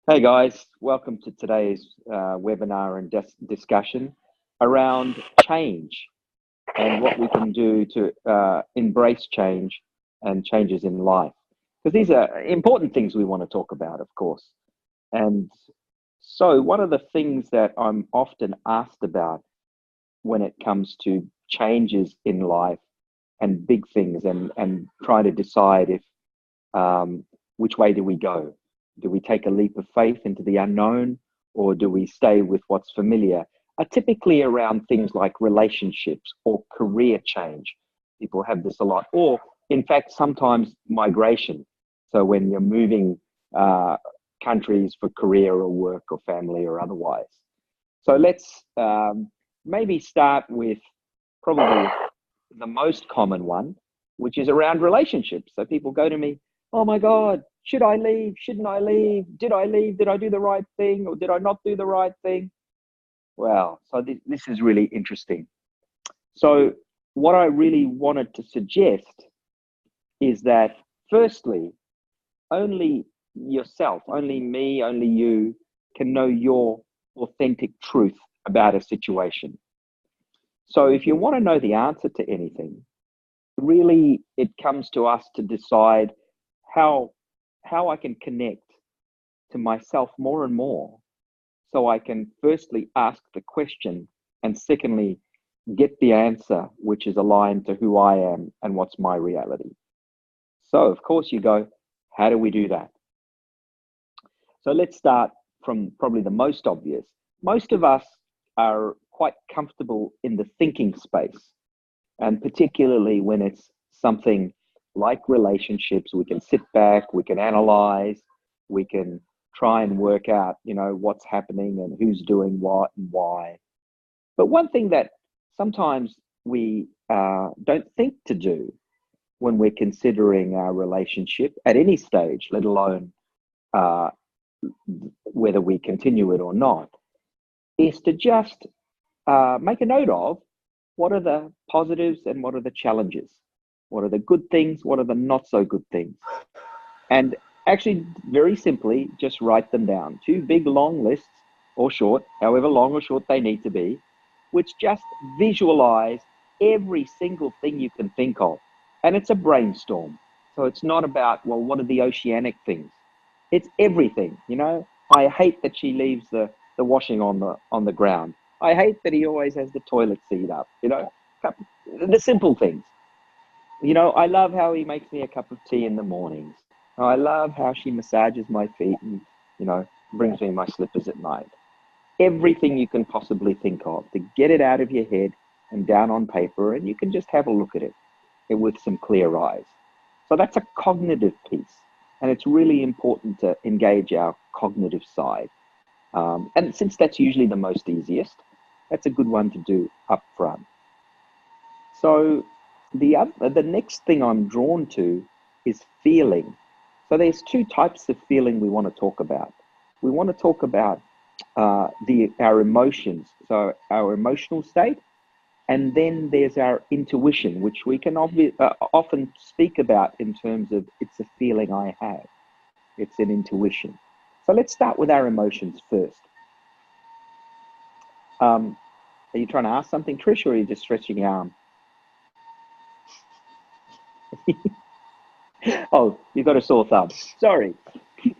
Hey guys, welcome to today's webinar and discussion around change and what we can do to embrace change and changes in life. Because these are important things we want to talk about, of course. And so, one of the things that I'm often asked about when it comes to changes in life and big things and trying to decide if which way do we go? Do we take a leap of faith into the unknown, or do we stay with what's familiar? Are typically around things like relationships or career change. People have this a lot, or in fact, sometimes migration. So when you're moving uh, countries for career or work or family or otherwise. So let's maybe start with probably the most common one, which is around relationships. So people go to me, oh my God, should I leave? Shouldn't I leave? Did I leave? Did I do the right thing? Or did I not do the right thing? Well, so this is really interesting. So, what I really wanted to suggest is that, firstly, only yourself, only me, only you can know your authentic truth about a situation. So, if you want to know the answer to anything, really it comes to us to decide how how I can connect to myself more and more, so I can firstly ask the question and secondly get the answer which is aligned to who I am and what's my reality. So of course you go, how do we do that? So let's start from probably the most obvious. Most of us are quite comfortable in the thinking space, and particularly when it's something like relationships, we can sit back, we can analyze, we can try and work out, what's happening and who's doing what and why. But one thing that sometimes we don't think to do when we're considering our relationship at any stage, let alone uh, whether we continue it or not, is to just make a note of what are the positives and what are the challenges? What are the good things? What are the not so good things? And actually, very simply, just write them down. Two big long lists, or short, however long or short they need to be, which just visualize every single thing you can think of. And it's a brainstorm. So it's not about, well, what are the oceanic things? It's everything, I hate that she leaves the washing on the ground. I hate that he always has the toilet seat up, the simple things. I love how he makes me a cup of tea in the mornings. I love how she massages my feet and, brings me my slippers at night. Everything you can possibly think of to get it out of your head and down on paper, and you can just have a look at it with some clear eyes. So that's a cognitive piece, and it's really important to engage our cognitive side. And since that's usually the most easiest, that's a good one to do up front. So the next thing I'm drawn to is feeling. So there's two types of feeling we want to talk about. We want to talk about our emotions, so our emotional state, and then there's our intuition, which we can often speak about in terms of it's a feeling I have, it's an intuition. So let's start with our emotions first. Are you trying to ask something, Trish, or are you just stretching your arm? Oh, you've got a sore thumb. Sorry.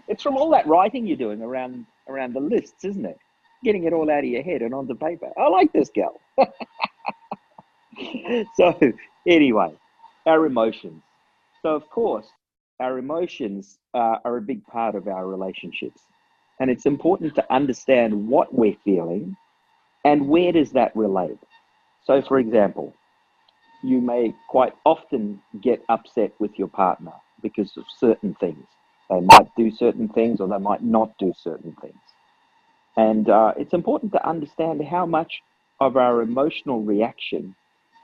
It's from all that writing you're doing around the lists, isn't it? Getting it all out of your head and onto paper. I like this girl. So anyway, our emotions. So of course, our emotions are a big part of our relationships, and it's important to understand what we're feeling and where does that relate. So, for example, you may quite often get upset with your partner because of certain things. They might do certain things or they might not do certain things. And it's important to understand how much of our emotional reaction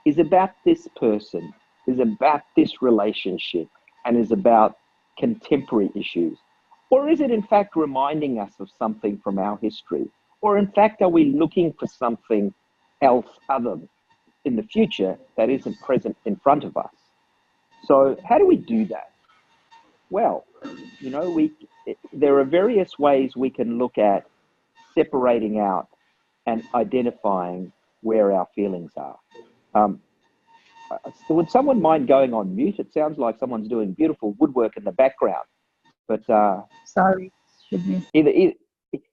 is about this person, is about this relationship, and is about contemporary issues. Or is it in fact reminding us of something from our history? Or in fact, are we looking for something else other in the future that isn't present in front of us? So how do we do that? Well, we there are various ways we can look at separating out and identifying where our feelings are. Would someone mind going on mute? It sounds like someone's doing beautiful woodwork in the background, but Sorry, should be.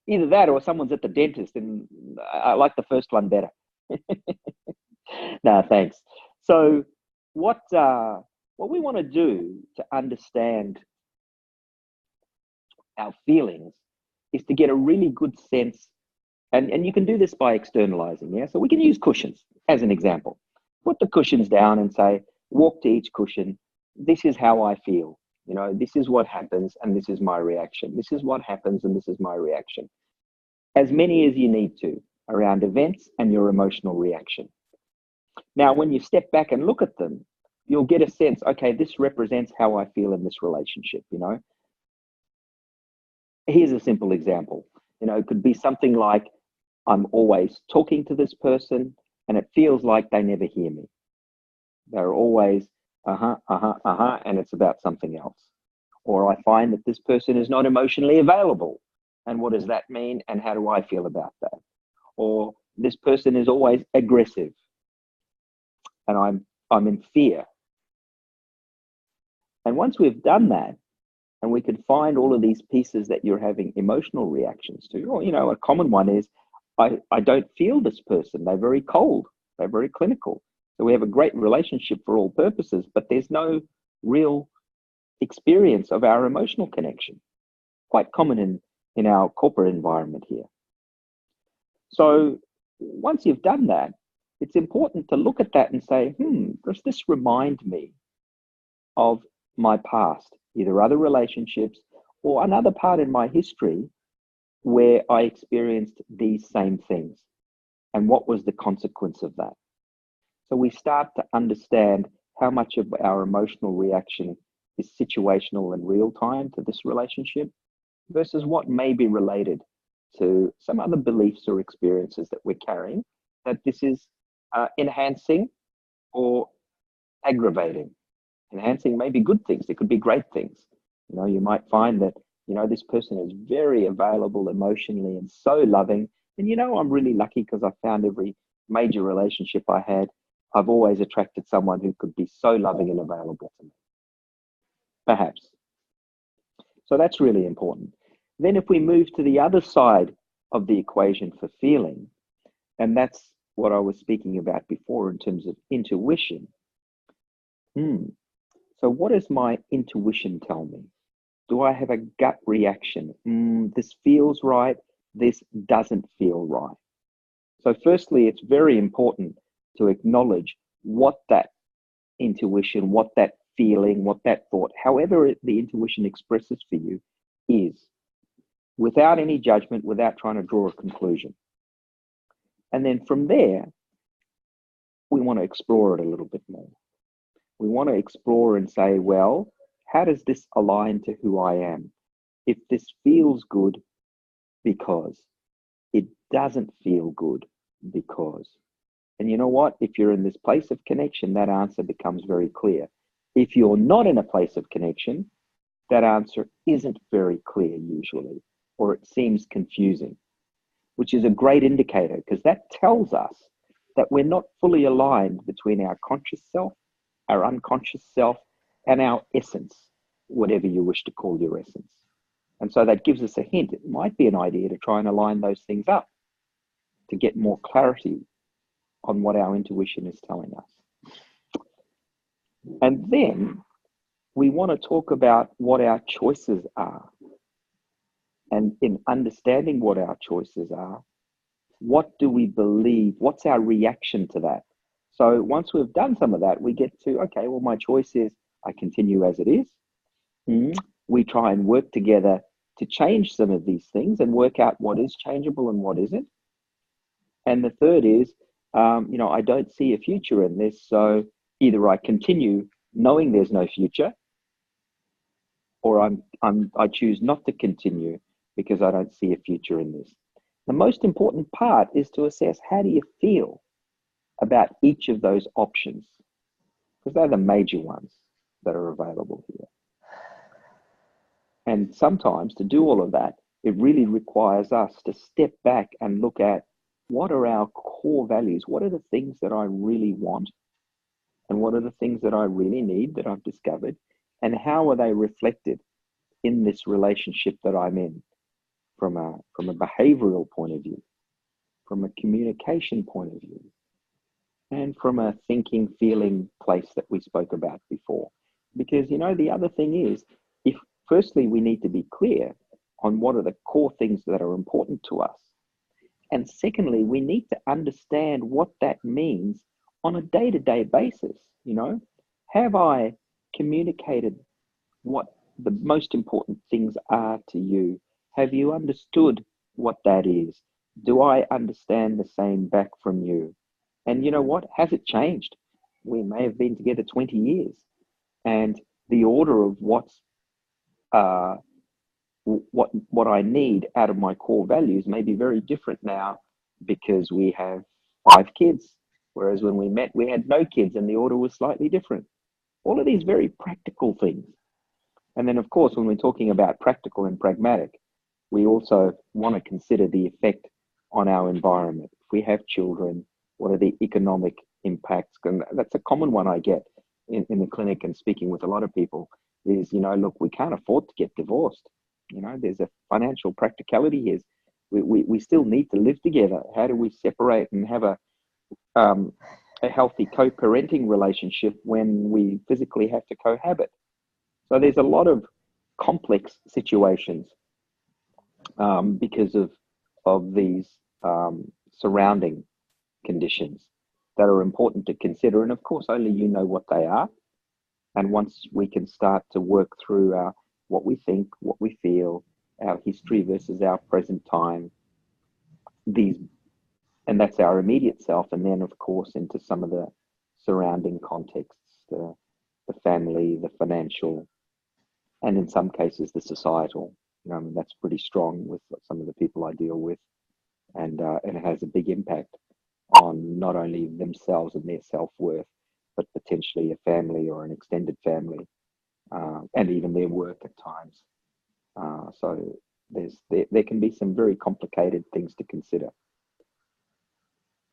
either that or someone's at the dentist, and I like the first one better. No, thanks. So what we want to do to understand our feelings is to get a really good sense, and you can do this by externalizing, yeah? So we can use cushions as an example. Put the cushions down and say, walk to each cushion, this is how I feel. You know, this is what happens and this is my reaction. This is what happens and this is my reaction. As many as you need to around events and your emotional reaction. Now, when you step back and look at them, you'll get a sense, okay, this represents how I feel in this relationship, you know. Here's a simple example. You know, it could be something like, I'm always talking to this person and it feels like they never hear me. They're always, and it's about something else. Or I find that this person is not emotionally available. And what does that mean? And how do I feel about that? Or this person is always aggressive and I'm in fear. And once we've done that, and we can find all of these pieces that you're having emotional reactions to, or, you know, a common one is, I don't feel this person. They're very cold. They're very clinical. So we have a great relationship for all purposes, but there's no real experience of our emotional connection. Quite common in our corporate environment here. So once you've done that, it's important to look at that and say, does this remind me of my past, either other relationships or another part in my history where I experienced these same things? And what was the consequence of that? So we start to understand how much of our emotional reaction is situational and real time to this relationship versus what may be related to some other beliefs or experiences that we're carrying, that this is enhancing or aggravating. Enhancing may be good things. It could be great things. You know, you might find that, you know, this person is very available emotionally and so loving. And, you know, I'm really lucky because I found every major relationship I had, I've always attracted someone who could be so loving and available to me. Perhaps. So that's really important. Then if we move to the other side of the equation for feeling, and that's what I was speaking about before in terms of intuition. So what does my intuition tell me? Do I have a gut reaction? This feels right. This doesn't feel right. So firstly, it's very important to acknowledge what that intuition, what that feeling, what that thought, however the intuition expresses for you is, without any judgment, without trying to draw a conclusion. And then from there, we want to explore it a little bit more. We want to explore and say, well, how does this align to who I am? If this feels good, because it doesn't feel good, because. And you know what? If you're in this place of connection, that answer becomes very clear. If you're not in a place of connection, that answer isn't very clear usually, or it seems confusing, which is a great indicator because that tells us that we're not fully aligned between our conscious self, our unconscious self, and our essence, whatever you wish to call your essence. And so that gives us a hint. It might be an idea to try and align those things up to get more clarity on what our intuition is telling us. And then we want to talk about what our choices are. And in understanding what our choices are, what do we believe? What's our reaction to that? So once we've done some of that, we get to, okay, well, my choice is I continue as it is. We try and work together to change some of these things and work out what is changeable and what isn't. And the third is, I don't see a future in this. So either I continue knowing there's no future, or I choose not to continue because I don't see a future in this. The most important part is to assess, how do you feel about each of those options? Because they're the major ones that are available here. And sometimes to do all of that, it really requires us to step back and look at what are our core values? What are the things that I really want? And what are the things that I really need that I've discovered? And how are they reflected in this relationship that I'm in from a behavioral point of view, from a communication point of view, and from a thinking, feeling place that we spoke about before? Because, the other thing is, if firstly, we need to be clear on what are the core things that are important to us. And secondly, we need to understand what that means on a day-to-day basis. Have I communicated what the most important things are to you? Have you understood what that is? Do I understand the same back from you? And you know what? Has it changed? We may have been together 20 years, and the order of uh, what I need out of my core values may be very different now because we have 5 kids, whereas when we met, we had no kids and the order was slightly different. All of these very practical things. And then, of course, when we're talking about practical and pragmatic, we also want to consider the effect on our environment. If we have children, what are the economic impacts? And that's a common one I get in the clinic and speaking with a lot of people is, look, we can't afford to get divorced. There's a financial practicality here. We still need to live together. How do we separate and have a healthy co-parenting relationship when we physically have to cohabit? So there's a lot of complex situations because of these surrounding conditions that are important to consider. And of course, only you know what they are. And once we can start to work through what we think, what we feel, our history versus our present time, and that's our immediate self. And then, of course, into some of the surrounding contexts, the family, the financial, and in some cases, the societal. That's pretty strong with some of the people I deal with. And it has a big impact on not only themselves and their self-worth, but potentially a family or an extended family, and even their work at times. So there can be some very complicated things to consider.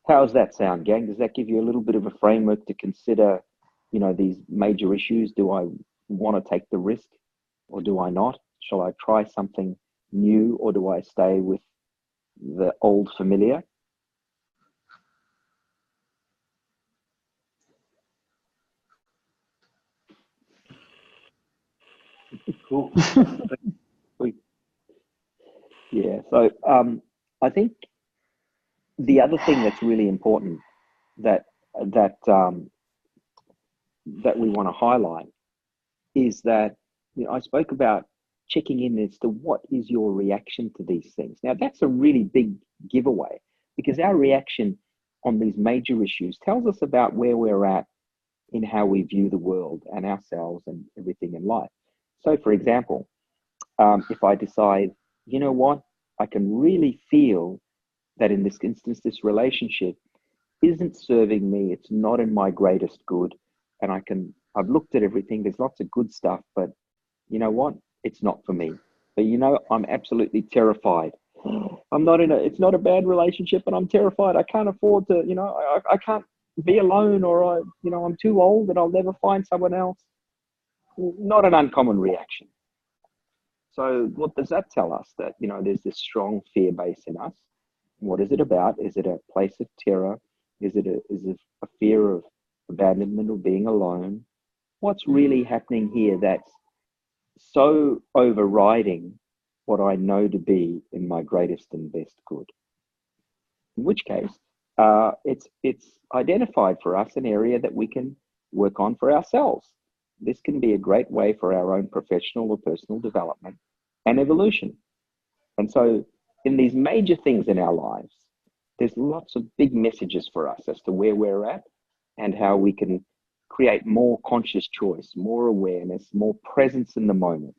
How's that sound, gang? Does that give you a little bit of a framework to consider, these major issues? Do I want to take the risk or do I not? Shall I try something new or do I stay with the old familiar? Cool. Yeah. So I think the other thing that's really important that that that we want to highlight is that I spoke about checking in as to what is your reaction to these things. Now that's a really big giveaway because our reaction on these major issues tells us about where we're at in how we view the world and ourselves and everything in life. So, for example, if I decide, you know what, I can really feel that in this instance, this relationship isn't serving me, it's not in my greatest good, and I've looked at everything, there's lots of good stuff, but you know what, it's not for me. But I'm absolutely terrified. It's not a bad relationship, but I'm terrified. I can't afford to, I can't be alone, or I'm too old and I'll never find someone else. Not an uncommon reaction. So what does that tell us? That, there's this strong fear base in us. What is it about? Is it a place of terror? Is it a fear of abandonment or being alone? What's really happening here that's so overriding what I know to be in my greatest and best good? In which case, it's identified for us an area that we can work on for ourselves. This can be a great way for our own professional or personal development and evolution. And so in these major things in our lives, there's lots of big messages for us as to where we're at and how we can create more conscious choice, more awareness, more presence in the moment.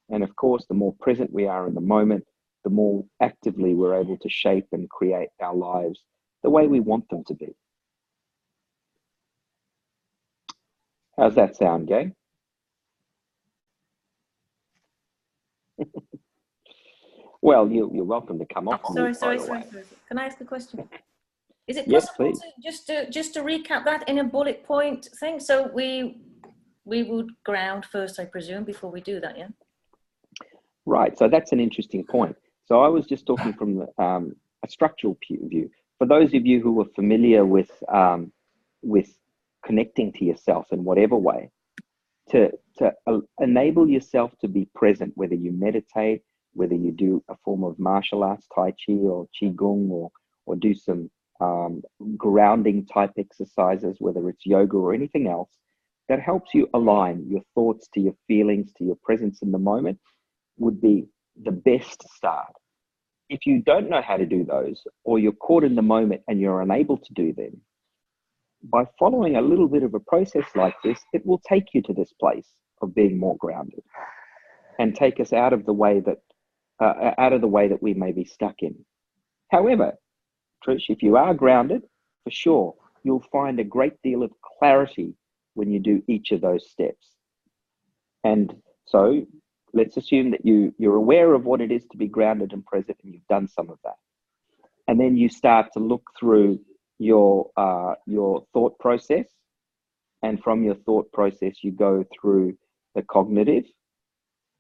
And of course, the more present we are in the moment, the more actively we're able to shape and create our lives the way we want them to be. How's that sound, gang? Well, you're welcome to come off mute, Sorry. by the way. Can I ask a question? Is it Yes, possible please. to just to recap that in a bullet point thing? So we would ground first, I presume, before we do that, yeah? Right. So that's an interesting point. So I was just talking from a structural view. For those of you who are familiar with connecting to yourself in whatever way, to enable yourself to be present, whether you meditate, whether you do a form of martial arts, Tai Chi or Qigong, or do some grounding type exercises, whether it's yoga or anything else, that helps you align your thoughts to your feelings, to your presence in the moment, would be the best start. If you don't know how to do those, or you're caught in the moment and you're unable to do them, by following a little bit of a process like this, it will take you to this place of being more grounded and take us out of the way that we may be stuck in. However, Trish, if you are grounded, for sure, you'll find a great deal of clarity when you do each of those steps. And so let's assume that you're aware of what it is to be grounded and present, and you've done some of that. And then you start to look through your thought process, and from your thought process you go through the cognitive,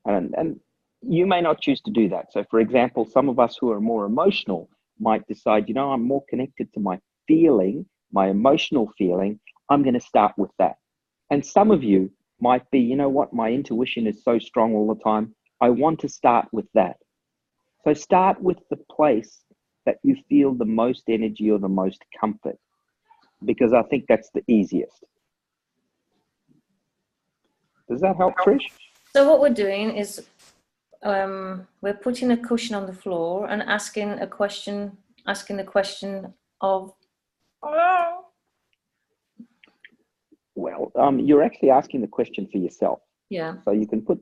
and you may not choose to do that. So for example, some of us who are more emotional might decide, I'm more connected to my feeling, my emotional feeling, I'm going to start with that. And some of you might be, my intuition is so strong all the time, I want to start with that. So start with the place that you feel the most energy or the most comfort, because I think that's the easiest. Does that help, Trish? So what we're doing is we're putting a cushion on the floor and asking the question of... Well, you're actually asking the question for yourself. Yeah. So you can put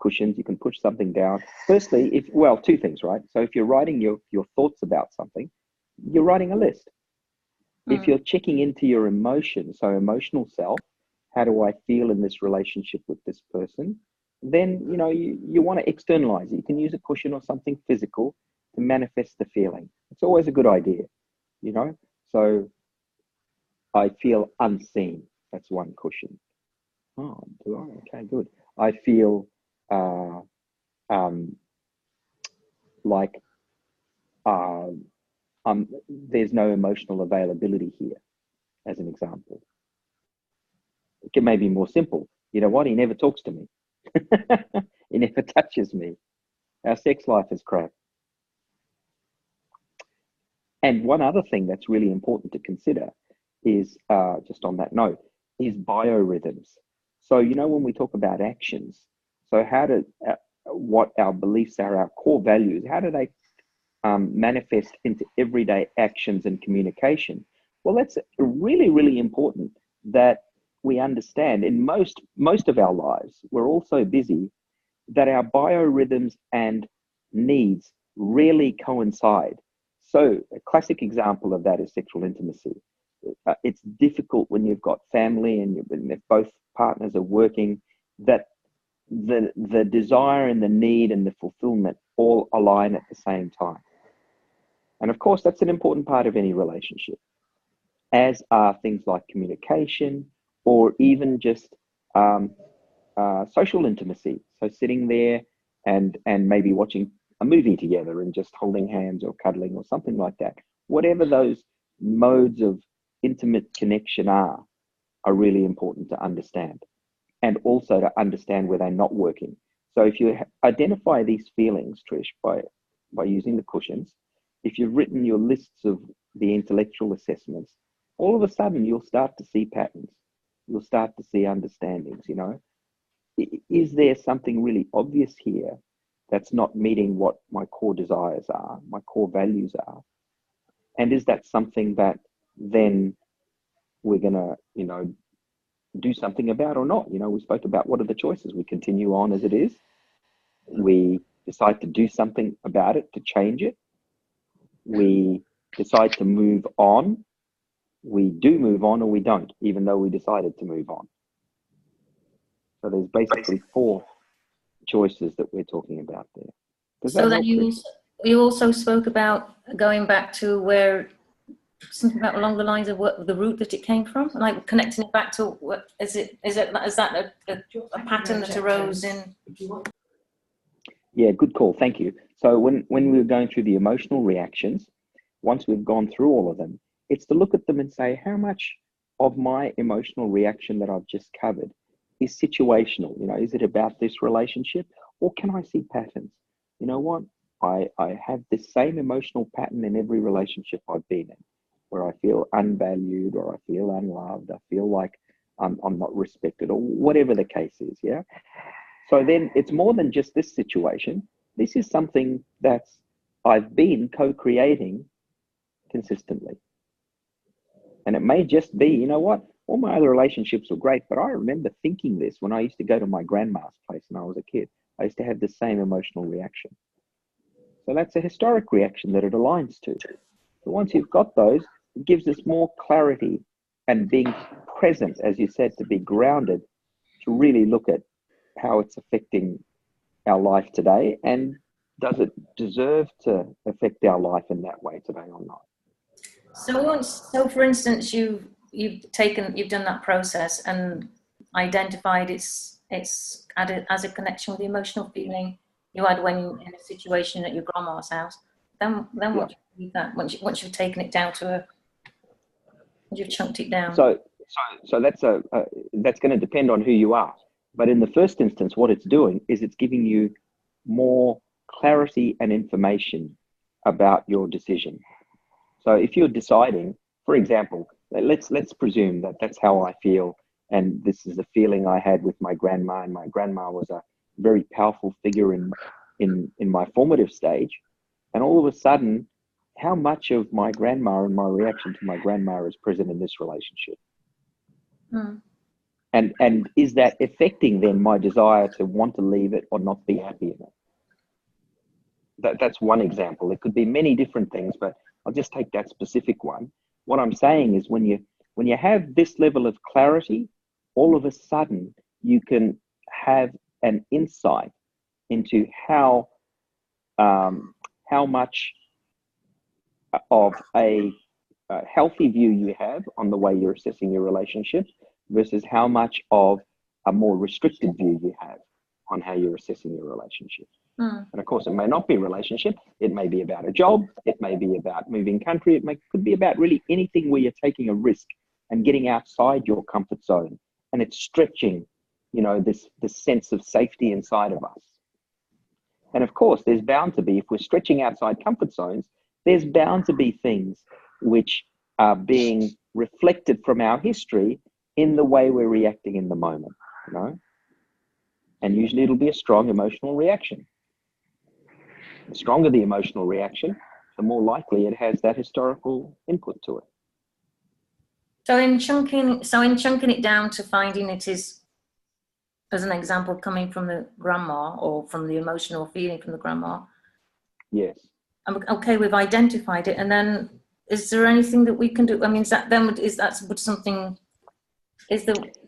cushions, you can push something down. Firstly, two things, right? So if you're writing your thoughts about something, you're writing a list. If you're checking into your emotions, so emotional self, how do I feel in this relationship with this person? Then, you want to externalize it. You can use a cushion or something physical to manifest the feeling. It's always a good idea, So I feel unseen. That's one cushion. Oh, do I? Okay, good. I feel like there's no emotional availability here, as an example. It may be more simple. You know what? He never talks to me. He never touches me. Our sex life is crap. And one other thing that's really important to consider is, just on that note, is biorhythms. So, when we talk about actions, so what our beliefs are, our core values, how do they manifest into everyday actions and communication? Well, that's really, really important that we understand. In most of our lives, we're all so busy that our biorhythms and needs rarely coincide. So a classic example of that is sexual intimacy. It's difficult when you've got family and if both partners are working, that the desire and the need and the fulfillment all align at the same time. And of course, that's an important part of any relationship, as are things like communication, or even just social intimacy. So sitting there and maybe watching a movie together and just holding hands or cuddling or something like that. Whatever those modes of intimate connection are really important to understand, and also to understand where they're not working. So if you identify these feelings, Trish, by using the cushions, if you've written your lists of the intellectual assessments, all of a sudden you'll start to see patterns. You'll start to see understandings, Is there something really obvious here that's not meeting what my core desires are, my core values are? And is that something that then we're going to, do something about or not? We spoke about what are the choices. We continue on as it is. We decide to do something about it, to change it. We decide to move on. We do move on, or we don't, even though we decided to move on. So there's basically 4 choices that we're talking about there. Does So that then help, Trish? you also spoke about going back to where something about along the lines of what the route that it came from, like connecting it back to what is that a pattern that arose in? Yeah, good call. Thank you. So when we're going through the emotional reactions, once we've gone through all of them, it's to look at them and say, how much of my emotional reaction that I've just covered is situational? You know, is it about this relationship, or can I see patterns? You know what? I have this same emotional pattern in every relationship I've been in, where I feel unvalued, or I feel unloved, I feel like I'm not respected, or whatever the case is. Yeah. So then it's more than just this situation. This is something that I've been co-creating consistently. And it may just be, you know what, all my other relationships were great, but I remember thinking this when I used to go to my grandma's place when I was a kid. I used to have the same emotional reaction. So that's a historic reaction that it aligns to. So once you've got those, it gives us more clarity and being present, as you said, to be grounded, to really look at how it's affecting our life today, and does it deserve to affect our life in that way today or not? So for instance, you've done that process and identified it's added as a connection with the emotional feeling you had when you in a situation at your grandma's house. Then Yeah. what do you do with that once you've taken it down to you've chunked it down? So that's that's going to depend on who you are. But in the first instance, what it's doing is it's giving you more clarity and information about your decision. So if you're deciding, for example, let's presume that that's how I feel, and this is the feeling I had with my grandma, and my grandma was a very powerful figure in my formative stage, and all of a sudden, how much of my grandma and my reaction to my grandma is present in this relationship? Mm. And is that affecting then my desire to want to leave it or not be happy in it? That's one example. It could be many different things, but I'll just take that specific one. What I'm saying is when you have this level of clarity, all of a sudden you can have an insight into how much of a healthy view you have on the way you're assessing your relationship versus how much of a more restricted view you have on how you're assessing your relationship. Mm. And of course, it may not be a relationship. It may be about a job. It may be about moving country. Could be about really anything where you're taking a risk and getting outside your comfort zone. And it's stretching, you know, this sense of safety inside of us. And of course, there's bound to be, if we're stretching outside comfort zones, there's bound to be things which are being reflected from our history in the way we're reacting in the moment, you know? And usually it'll be a strong emotional reaction. The stronger the emotional reaction, the more likely it has that historical input to it. So in chunking it down to finding it is, as an example, coming from the grandma or from the emotional feeling from the grandma. Yes. Okay, we've identified it, and then is there anything that we can do? I mean,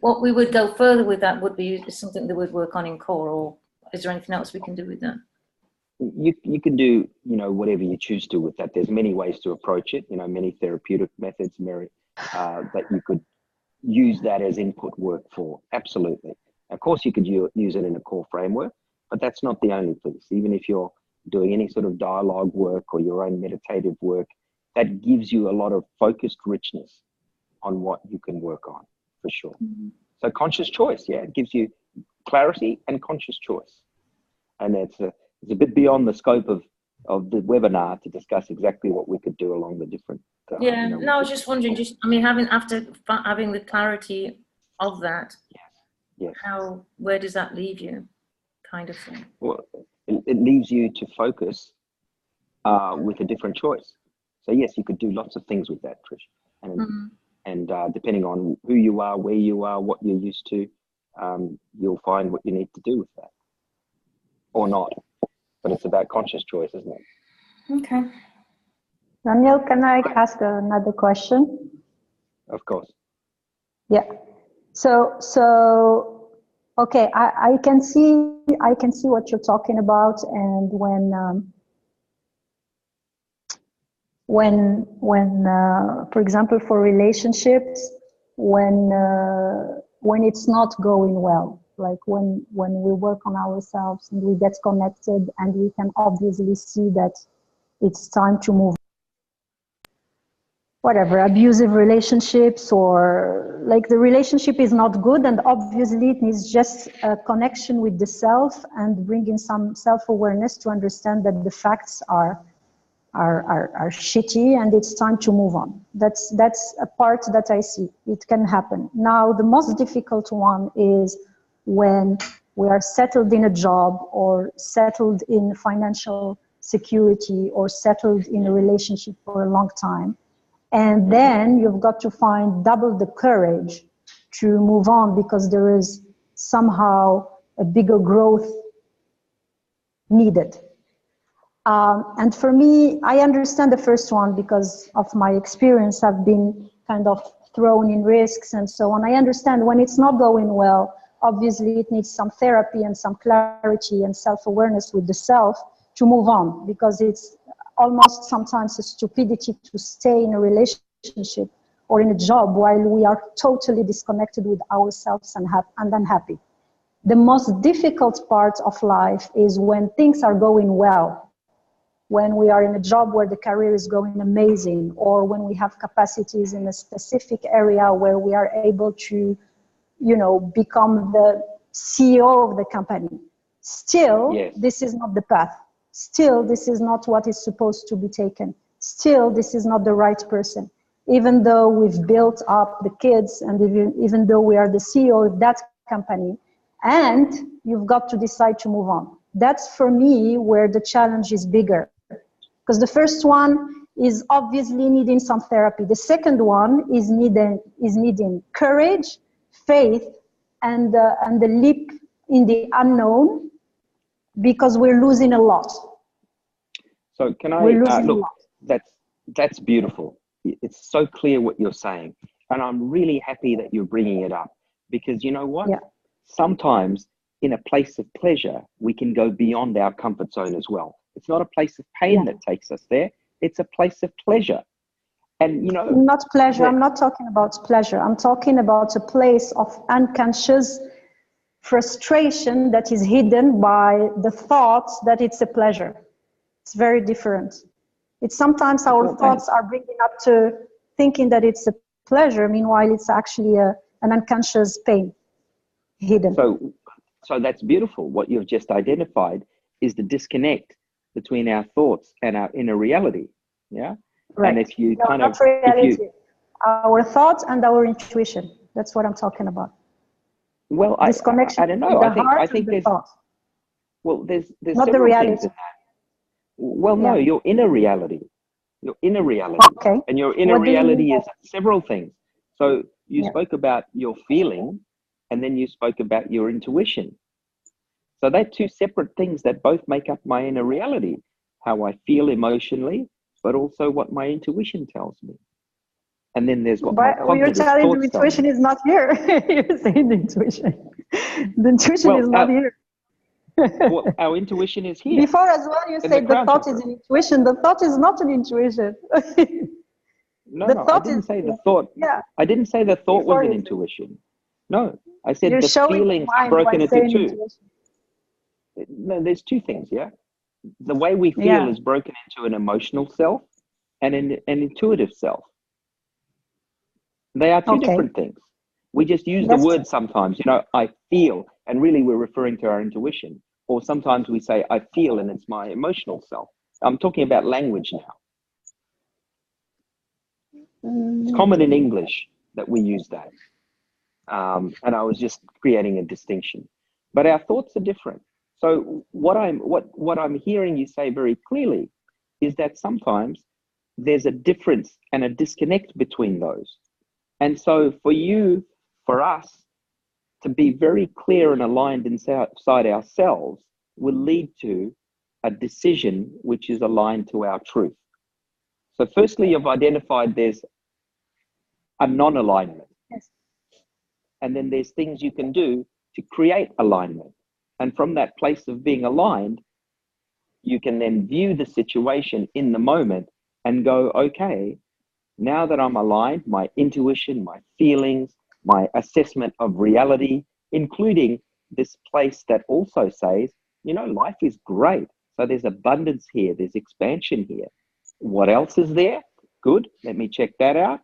what we would go further with that would be something that would work on in core, or is there anything else we can do with that? You can do, you know, whatever you choose to with that. There's many ways to approach it, you know, many therapeutic methods, Mary, that you could use that as input work for. Absolutely. Of course, you could use it in a core framework, but that's not the only piece. Even if you're doing any sort of dialogue work or your own meditative work, that gives you a lot of focused richness on what you can work on, for sure. Mm-hmm. So conscious choice, yeah, it gives you clarity and conscious choice. And it's a bit beyond the scope of the webinar to discuss exactly what we could do along the different. Yeah, you know, no, I was just wondering, after having the clarity of that, yes. Where does that leave you, kind of thing? Well, it leaves you to focus with a different choice. So yes, you could do lots of things with that, Trish. And depending on who you are, where you are, what you're used to, you'll find what you need to do with that. Or not. But it's about conscious choice, isn't it? Okay. Daniel, can I ask another question? Of course. Yeah. So Okay, I can see what you're talking about, and for example, for relationships, when it's not going well, like when we work on ourselves and we get connected and we can obviously see that it's time to move, whatever, abusive relationships, or like the relationship is not good, and obviously it needs just a connection with the self and bringing some self-awareness to understand that the facts are shitty and it's time to move on. That's a part that I see. It can happen. Now, the most difficult one is when we are settled in a job, or settled in financial security, or settled in a relationship for a long time. And then you've got to find double the courage to move on, because there is somehow a bigger growth needed. And for me, I understand the first one because of my experience. I've been kind of thrown in risks and so on. I understand when it's not going well, obviously it needs some therapy and some clarity and self-awareness with the self to move on, because it's almost sometimes a stupidity to stay in a relationship or in a job while we are totally disconnected with ourselves and unhappy. The most difficult part of life is when things are going well, when we are in a job where the career is going amazing, or when we have capacities in a specific area where we are able to, become the CEO of the company. Still, yes, this is not the path. Still, this is not what is supposed to be taken. Still, this is not the right person. Even though we've built up the kids, and even though we are the CEO of that company, and you've got to decide to move on. That's for me where the challenge is bigger. Because the first one is obviously needing some therapy. The second one is needing courage, faith, and the leap in the unknown, because we're losing a lot. So can I look? That's beautiful. It's so clear what you're saying, and I'm really happy that you're bringing it up, because you know what? Yeah. Sometimes in a place of pleasure, we can go beyond our comfort zone as well. It's not a place of pain that takes us there. It's a place of pleasure. And not pleasure. I'm not talking about pleasure. I'm talking about a place of unconscious frustration that is hidden by the thoughts that it's a pleasure. It's very different. It's sometimes our thoughts are bringing up to thinking that it's a pleasure. Meanwhile, it's actually an unconscious pain hidden. So that's beautiful. What you've just identified is the disconnect between our thoughts and our inner reality. Yeah. Right. And if you not reality, our thoughts and our intuition. That's what I'm talking about. Well, I don't know. I think there's thoughts. Well, there's not several the reality. things in that. Well, no, your inner reality. Your inner reality. Okay. And your inner reality is several things. So you spoke about your feeling, and then you spoke about your intuition. So they're two separate things that both make up my inner reality, how I feel emotionally, but also what my intuition tells me. And then there's what my cognitive you're telling thoughts the intuition is not here. You're saying the intuition. The intuition is not here. Well, our intuition is here. Before as well, you said the thought is an intuition. The thought is not an intuition. No, I didn't say the thought. Yeah. I didn't say the thought was an intuition. No, I said the feelings broken into two. Intuition. No, there's two things, yeah? The way we feel is broken into an emotional self and an intuitive self. They are two different things. We just use the word sometimes, I feel, and really we're referring to our intuition. Or sometimes we say, I feel, and it's my emotional self. I'm talking about language now. It's common in English that we use that. And I was just creating a distinction. But our thoughts are different. So what I'm hearing you say very clearly is that sometimes there's a difference and a disconnect between those. And so for us to be very clear and aligned inside ourselves will lead to a decision which is aligned to our truth. So firstly, you've identified there's a non-alignment. Yes. And then there's things you can do to create alignment. And from that place of being aligned, you can then view the situation in the moment and go, okay, now that I'm aligned, my intuition, my feelings, my assessment of reality, including this place that also says, you know, life is great. So there's abundance here, there's expansion here. What else is there? Good, let me check that out.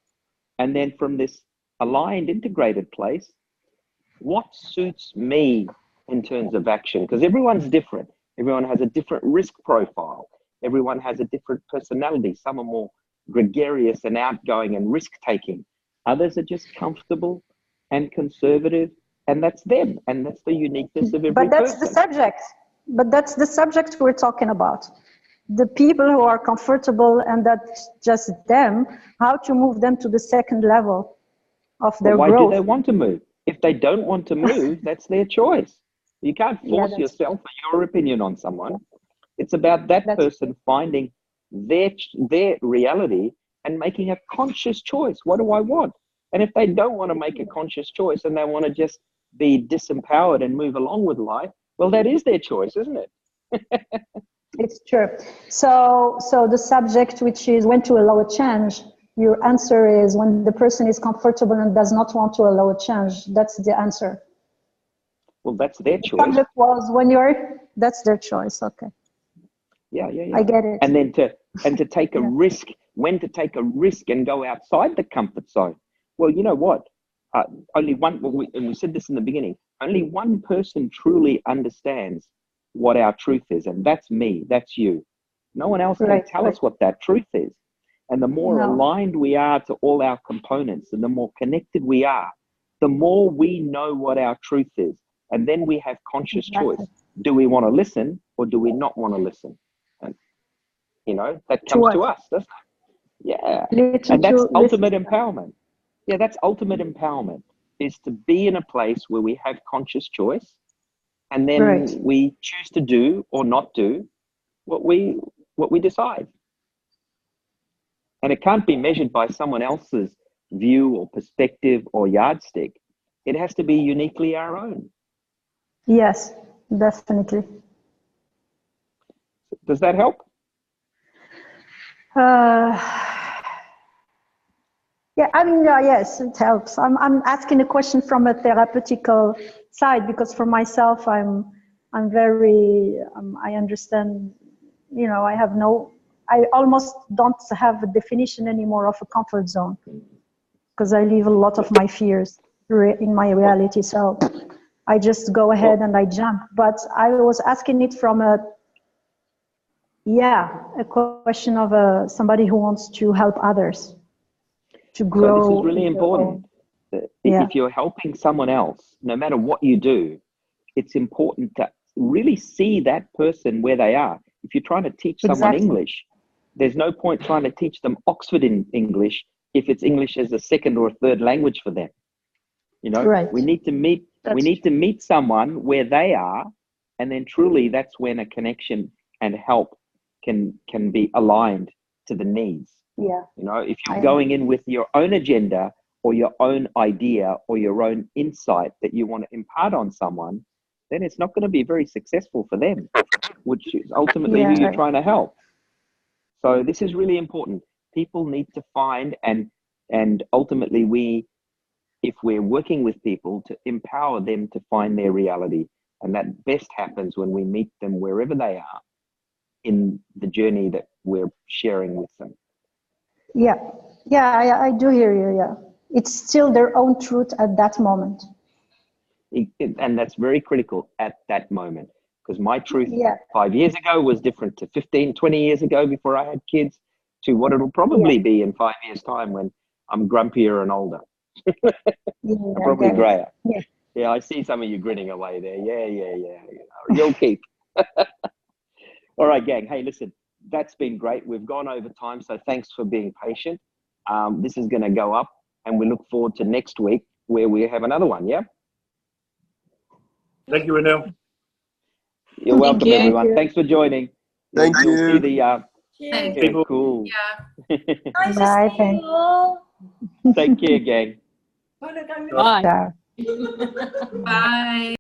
And then from this aligned, integrated place, what suits me in terms of action? Because everyone's different. Everyone has a different risk profile. Everyone has a different personality. Some are more gregarious and outgoing and risk-taking. Others are just comfortable and conservative, and that's them. And that's the uniqueness of every person. But that's the subject. But that's the subject we're talking about. The people who are comfortable and that's just them, how to move them to the second level of their Why growth. do they want to move? If they don't want to move, that's their choice. You can't force yourself or your opinion on someone. It's about that person finding their reality and making a conscious choice. What do I want? And if they don't want to make a conscious choice and they want to just be disempowered and move along with life, well, that is their choice, isn't it? It's true. So the subject, which is when to allow a change, your answer is when the person is comfortable and does not want to allow a change. That's the answer. Well, that's their choice. The subject was when that's their choice. Okay. Yeah. I get it. And then to take a risk, when to take a risk and go outside the comfort zone. Well, you know what? Only one, and we said this in the beginning, only one person truly understands what our truth is, and that's me, that's you. No one else can tell us what that truth is. And the more aligned we are to all our components and the more connected we are, the more we know what our truth is. And then we have conscious choice. Do we want to listen or do we not want to listen? And, you know, that comes to us, doesn't it? Yeah. And that's ultimate empowerment. Yeah, that's ultimate empowerment, is to be in a place where we have conscious choice and then we choose to do or not do what we decide. And it can't be measured by someone else's view or perspective or yardstick. It has to be uniquely our own. Yes, definitely. Does that help? Yeah, I mean, yes, it helps. I'm asking a question from a therapeutical side because for myself, I'm very, I understand, you know, I almost don't have a definition anymore of a comfort zone because I live a lot of my fears in my reality. So I just go ahead and I jump. But I was asking it from a question of somebody who wants to help others to grow. So this is really important. If you're helping someone else, no matter what you do, it's important to really see that person where they are. If you're trying to teach someone English, there's no point trying to teach them Oxford in English if it's English as a second or a third language for them. You know, we need to meet someone where they are, and then truly that's when a connection and help can be aligned to the needs. Yeah. You know, if you're going in with your own agenda or your own idea or your own insight that you want to impart on someone, then it's not going to be very successful for them, which is ultimately who you're trying to help. So this is really important. People need to find and ultimately if we're working with people, to empower them to find their reality. And that best happens when we meet them wherever they are in the journey that we're sharing with them. Yeah, I do hear you, yeah. It's still their own truth at that moment. And that's very critical at that moment. Because my truth 5 years ago was different to 15, 20 years ago before I had kids, to what it'll probably be in 5 years' time when I'm grumpier and older. Probably grayer. Yeah, I see some of you grinning away there. Yeah. You'll keep. All right, gang. Hey, listen, that's been great. We've gone over time, so thanks for being patient. This is going to go up, and we look forward to next week where we have another one, yeah? Thank you, Renew. You're welcome, everyone. Thanks for joining. Thank you. See the, cool. Yeah. Nice to see you all. Take care, gang. Bye. Bye.